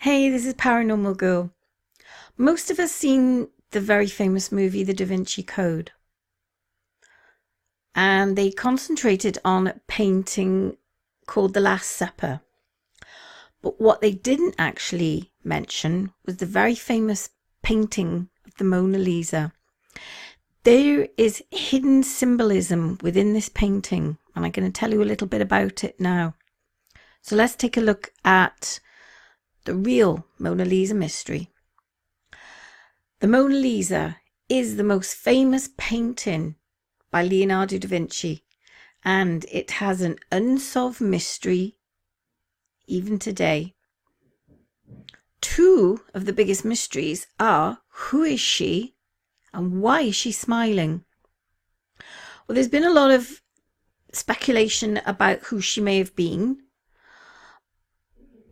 Hey, this is Paranormal Girl. Most of us seen the very famous movie The Da Vinci Code, and they concentrated on a painting called The Last Supper. But what they didn't actually mention was the very famous painting of the Mona Lisa. There is hidden symbolism within this painting, and I'm going to tell you a little bit about it now. So let's take a look at the real Mona Lisa mystery. The Mona Lisa is the most famous painting by Leonardo da Vinci, and it has an unsolved mystery even today. Two of the biggest mysteries are: who is she and why is she smiling? Well, there's been a lot of speculation about who she may have been.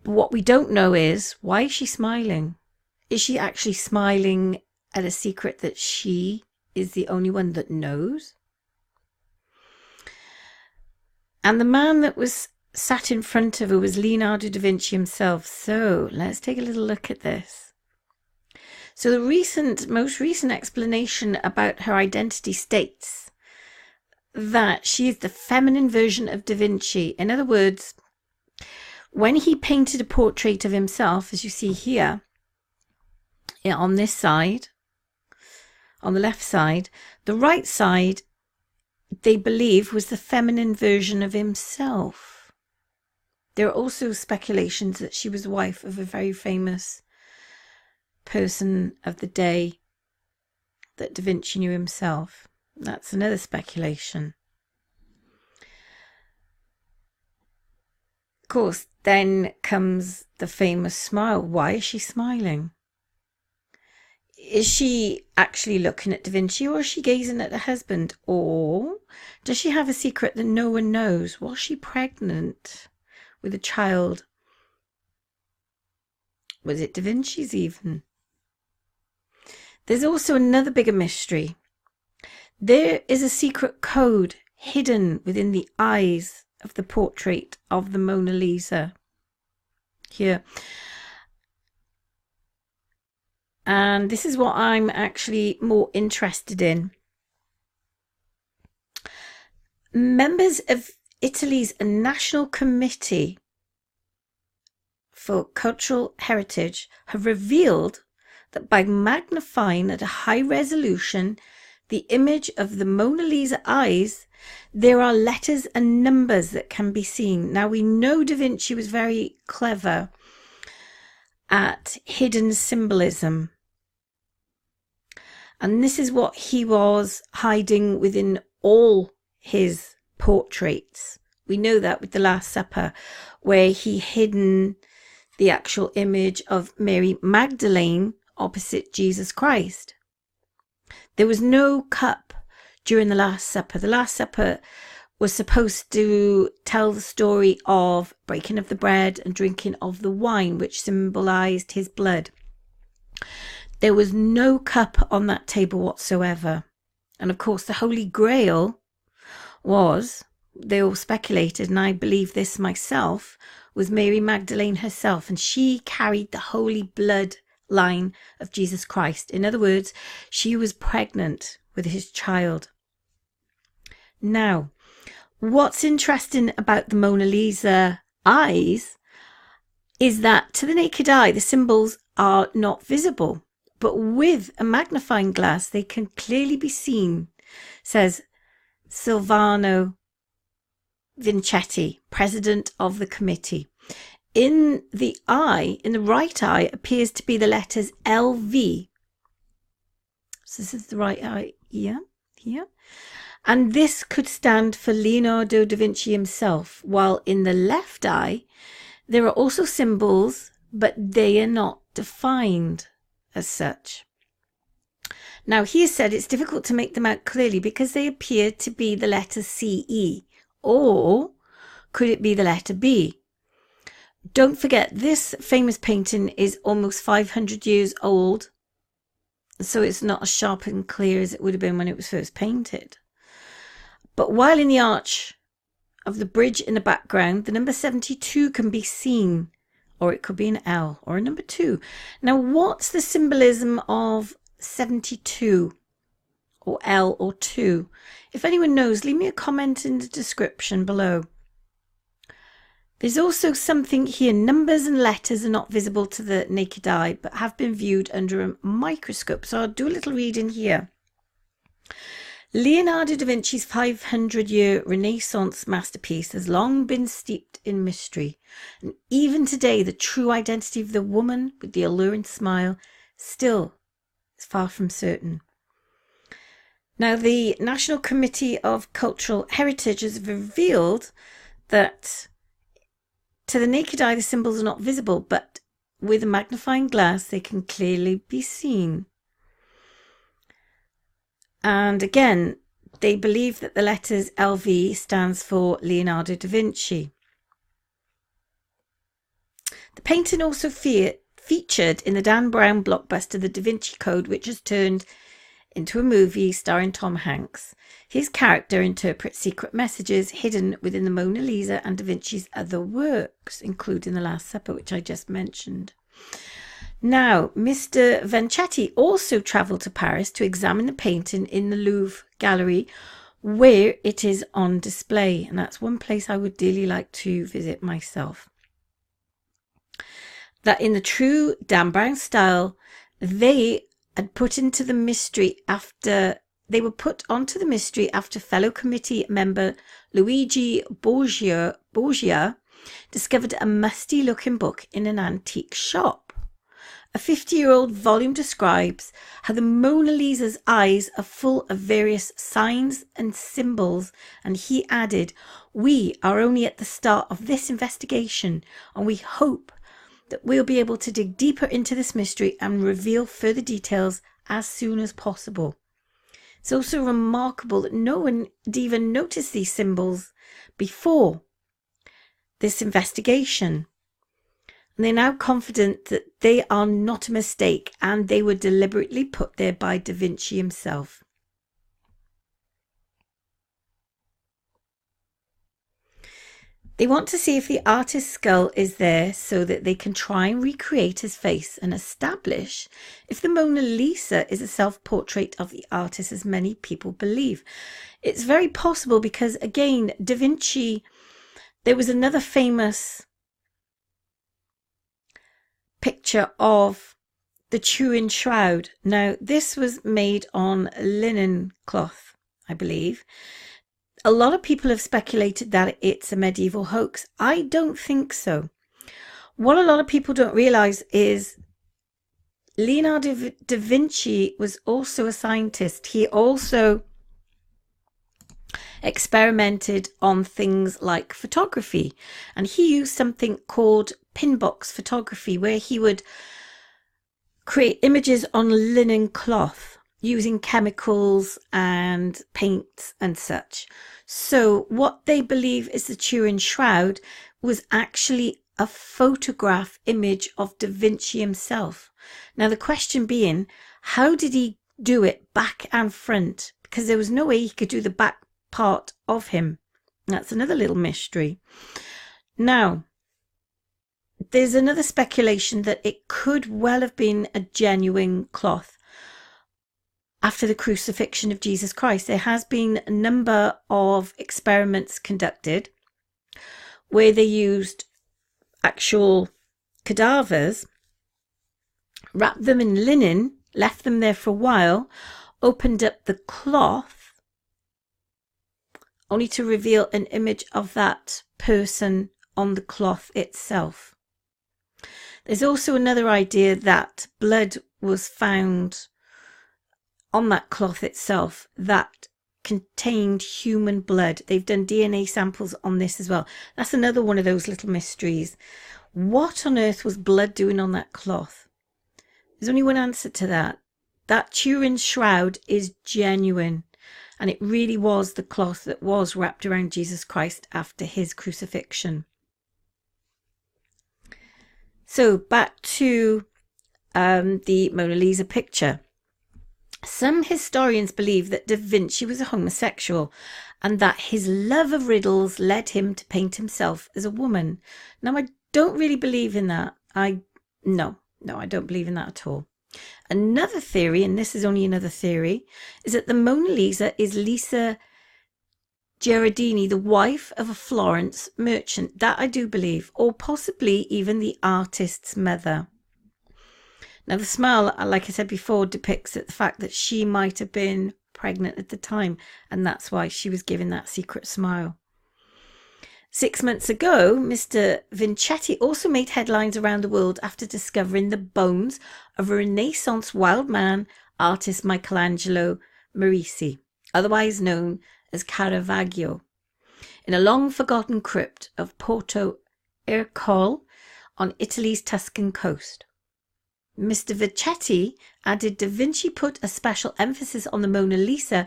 But what we don't know is, why is she smiling? Is she actually smiling at a secret that she is the only one that knows? And the man that was sat in front of her was Leonardo da Vinci himself. So let's take a little look at this. So the most recent explanation about her identity states that she is the feminine version of Da Vinci. In other words, when he painted a portrait of himself, as you see here, on this side, on the left side, the right side, they believe, was the feminine version of himself. There are also speculations that she was the wife of a very famous person of the day that Da Vinci knew himself. That's another speculation. Of course, then comes the famous smile. Why is she smiling? Is she actually looking at Da Vinci, or is she gazing at her husband? Or does she have a secret that no one knows? Was she pregnant with a child? Was it Da Vinci's even? There's also another bigger mystery. There is a secret code hidden within the eyes of the portrait of the Mona Lisa here. And this is what I'm actually more interested in. Members of Italy's National Committee for Cultural Heritage have revealed that by magnifying at a high resolution the image of the Mona Lisa eyes, there are letters and numbers that can be seen. Now, we know Da Vinci was very clever at hidden symbolism. And this is what he was hiding within all his portraits. We know that with the Last Supper, where he hidden the actual image of Mary Magdalene opposite Jesus Christ. There was no cup during the Last Supper. The Last Supper was supposed to tell the story of breaking of the bread and drinking of the wine, which symbolized his blood. There was no cup on that table whatsoever. And of course, the Holy Grail was, they all speculated, and I believe this myself, was Mary Magdalene herself. And she carried the holy blood line of Jesus Christ. In other words, she was pregnant with his child. Now, what's interesting about the Mona Lisa eyes is that to the naked eye, the symbols are not visible, but with a magnifying glass, they can clearly be seen, says Silvano Vincetti, president of the committee. In the eye, in the right eye, appears to be the letters LV. So this is the right eye here. And this could stand for Leonardo da Vinci himself, while in the left eye, there are also symbols, but they are not defined as such. Now, he has said it's difficult to make them out clearly because they appear to be the letter CE, or could it be the letter B? Don't forget, this famous painting is almost 500 years old, so it's not as sharp and clear as it would have been when it was first painted. But while in the arch of the bridge in the background, the number 72 can be seen or it could be an L or a number 2. Now, what's the symbolism of 72 or L or 2? If anyone knows, leave me a comment in the description below. There's also something here. Numbers and letters are not visible to the naked eye, but have been viewed under a microscope. So I'll do a little reading here. Leonardo da Vinci's 500-year Renaissance masterpiece has long been steeped in mystery. And even today, the true identity of the woman with the alluring smile still is far from certain. Now, the National Committee of Cultural Heritage has revealed that to the naked eye, the symbols are not visible, but with a magnifying glass, they can clearly be seen. And again, they believe that the letters LV stands for Leonardo da Vinci. The painting also featured in the Dan Brown blockbuster The Da Vinci Code, which has turned into a movie starring Tom Hanks. His character interprets secret messages hidden within the Mona Lisa and Da Vinci's other works, including The Last Supper, which I just mentioned. Now, Mr. Vanchetti also travelled to Paris to examine the painting in the Louvre Gallery, where it is on display, and that's one place I would dearly like to visit myself. That in the true Dan Brown style, they had put into the mystery after they were put onto the mystery after fellow committee member Luigi Borgia discovered a musty looking book in an antique shop. A 50-year-old volume describes how the Mona Lisa's eyes are full of various signs and symbols, and he added, "We are only at the start of this investigation, and we hope that we'll be able to dig deeper into this mystery and reveal further details as soon as possible." It's also remarkable that no one had even noticed these symbols before this investigation. And they're now confident that they are not a mistake and they were deliberately put there by Da Vinci himself. They want to see if the artist's skull is there so that they can try and recreate his face and establish if the Mona Lisa is a self-portrait of the artist, as many people believe. It's very possible because, again, Da Vinci, there was another famous picture of the Turin Shroud. Now, this was made on linen cloth, I believe. A lot of people have speculated that it's a medieval hoax. I don't think so. What a lot of people don't realize is Leonardo da Vinci was also a scientist. He also experimented on things like photography, and he used something called pinbox photography, where he would create images on linen cloth using chemicals and paints and such. So what they believe is the Turin Shroud was actually a photograph image of Da Vinci himself. Now the question being, how did he do it back and front? Because there was no way he could do the back part of him. That's another little mystery. Now, there's another speculation that it could well have been a genuine cloth after the crucifixion of Jesus Christ. There has been a number of experiments conducted where they used actual cadavers, wrapped them in linen, left them there for a while, opened up the cloth, only to reveal an image of that person on the cloth itself. There's also another idea that blood was found on that cloth itself that contained human blood. They've done DNA samples on this as well. That's another one of those little mysteries. What on earth was blood doing on that cloth? There's only one answer to that. That Turin Shroud is genuine, and it really was the cloth that was wrapped around Jesus Christ after his crucifixion. So back to the Mona Lisa picture. Some historians believe that Da Vinci was a homosexual and that his love of riddles led him to paint himself as a woman. Now, I don't really believe in that. No, I don't believe in that at all. Another theory, and this is only another theory, is that the Mona Lisa is Lisa Gherardini, the wife of a Florence merchant. That I do believe, or possibly even the artist's mother. Now, the smile, like I said before, depicts the fact that she might have been pregnant at the time, and that's why she was giving that secret smile. 6 months ago, Mr. Vincetti also made headlines around the world after discovering the bones of a Renaissance wild man artist Michelangelo Merisi, otherwise known as Caravaggio, in a long-forgotten crypt of Porto Ercole on Italy's Tuscan coast. Mr. Vincetti added Da Vinci put a special emphasis on the Mona Lisa,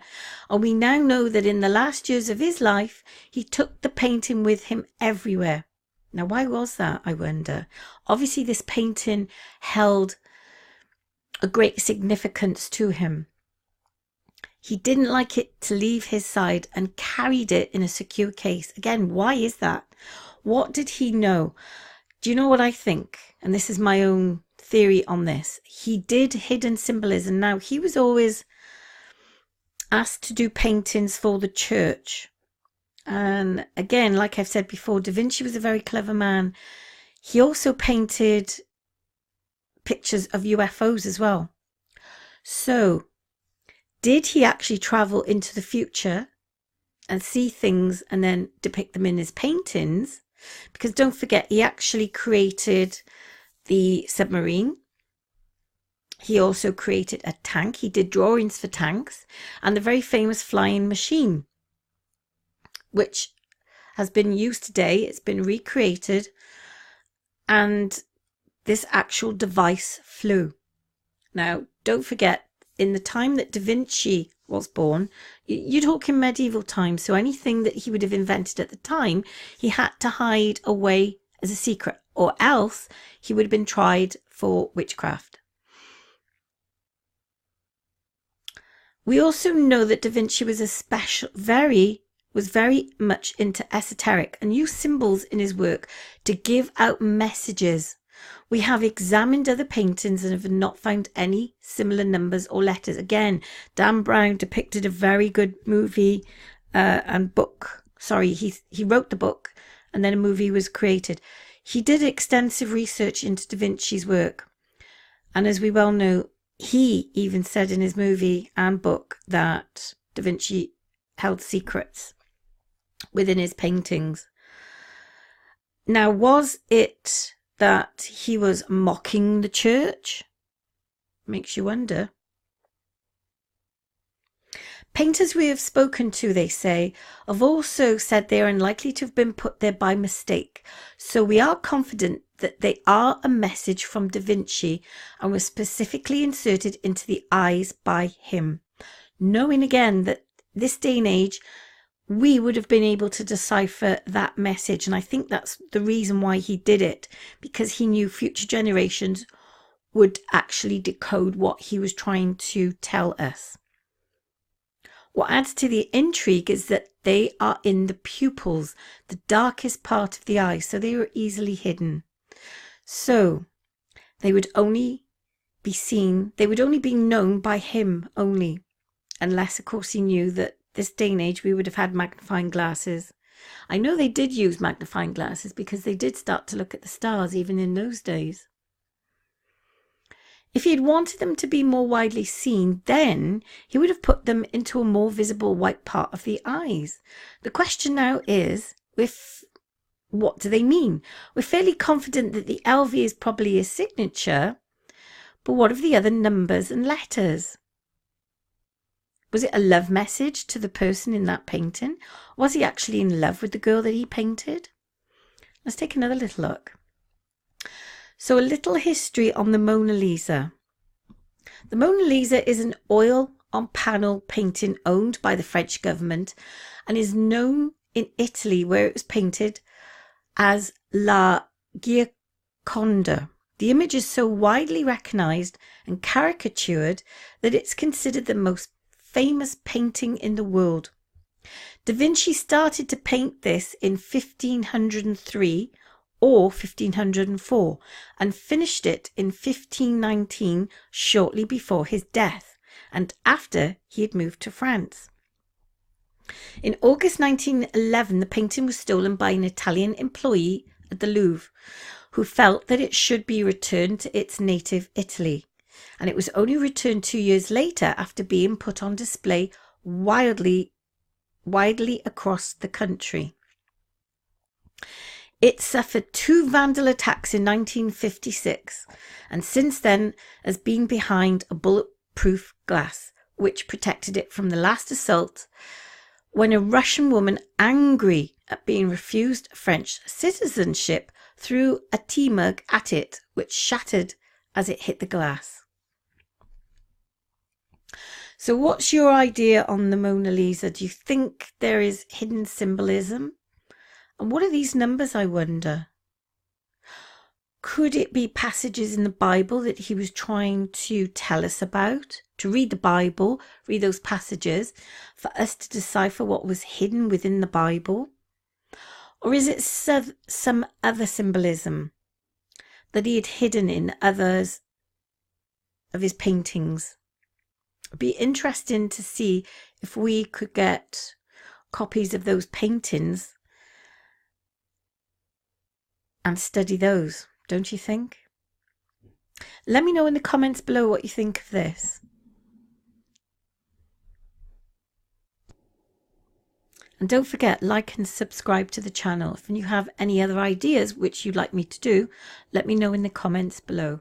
and we now know that in the last years of his life, he took the painting with him everywhere. Now, why was that, I wonder? Obviously, this painting held a great significance to him. He didn't like it to leave his side and carried it in a secure case. Again, why is that? What did he know? Do you know what I think? And this is my own theory on this. He did hidden symbolism. Now, he was always asked to do paintings for the church. And again, like I've said before, Da Vinci was a very clever man. He also painted pictures of UFOs as well. So, did he actually travel into the future and see things and then depict them in his paintings? Because don't forget, he actually created the submarine. He also created a tank. He did drawings for tanks and the very famous flying machine, which has been used today. It's been recreated, and this actual device flew. Now, don't forget, in the time that Da Vinci was born, you're talking medieval times, so anything that he would have invented at the time, he had to hide away as a secret, or else he would have been tried for witchcraft. We also know that Da Vinci was very much into esoteric and used symbols in his work to give out messages. We have examined other paintings and have not found any similar numbers or letters. Again, Dan Brown depicted a very good movie and book. Sorry, he wrote the book and then a movie was created. He did extensive research into Da Vinci's work. And as we well know, he even said in his movie and book that Da Vinci held secrets within his paintings. Now, was it that he was mocking the church? Makes you wonder. Painters we have spoken to, they say, have also said they are unlikely to have been put there by mistake. So we are confident that they are a message from Da Vinci and were specifically inserted into the eyes by him. Knowing again that this day and age, we would have been able to decipher that message. And I think that's the reason why he did it, because he knew future generations would actually decode what he was trying to tell us. What adds to the intrigue is that they are in the pupils, the darkest part of the eye, so they were easily hidden. So they would only be seen, they would only be known by him only, unless of course he knew that this day and age we would have had magnifying glasses. I know they did use magnifying glasses because they did start to look at the stars even in those days. If he had wanted them to be more widely seen, then he would have put them into a more visible white part of the eyes. The question now is, what do they mean? We're fairly confident that the LV is probably his signature, but what of the other numbers and letters? Was it a love message to the person in that painting? Was he actually in love with the girl that he painted? Let's take another little look. So a little history on the Mona Lisa. The Mona Lisa is an oil on panel painting owned by the French government and is known in Italy, where it was painted, as La Gioconda. The image is so widely recognized and caricatured that it's considered the most famous painting in the world. Da Vinci started to paint this in 1503 or 1504, and finished it in 1519, shortly before his death and after he had moved to France. In August 1911, the painting was stolen by an Italian employee at the Louvre, who felt that it should be returned to its native Italy, and it was only returned 2 years later after being put on display widely across the country. It suffered 2 vandal attacks in 1956, and since then has been behind a bulletproof glass which protected it from the last assault, when a Russian woman, angry at being refused French citizenship, threw a tea mug at it, which shattered as it hit the glass. So what's your idea on the Mona Lisa? Do you think there is hidden symbolism? And what are these numbers, I wonder? Could it be passages in the Bible that he was trying to tell us about? To read the Bible, read those passages, for us to decipher what was hidden within the Bible? Or is it some other symbolism that he had hidden in others of his paintings? It'd be interesting to see if we could get copies of those paintings and study those, don't you think? Let me know in the comments below what you think of this. And don't forget, like and subscribe to the channel. If you have any other ideas which you'd like me to do, let me know in the comments below.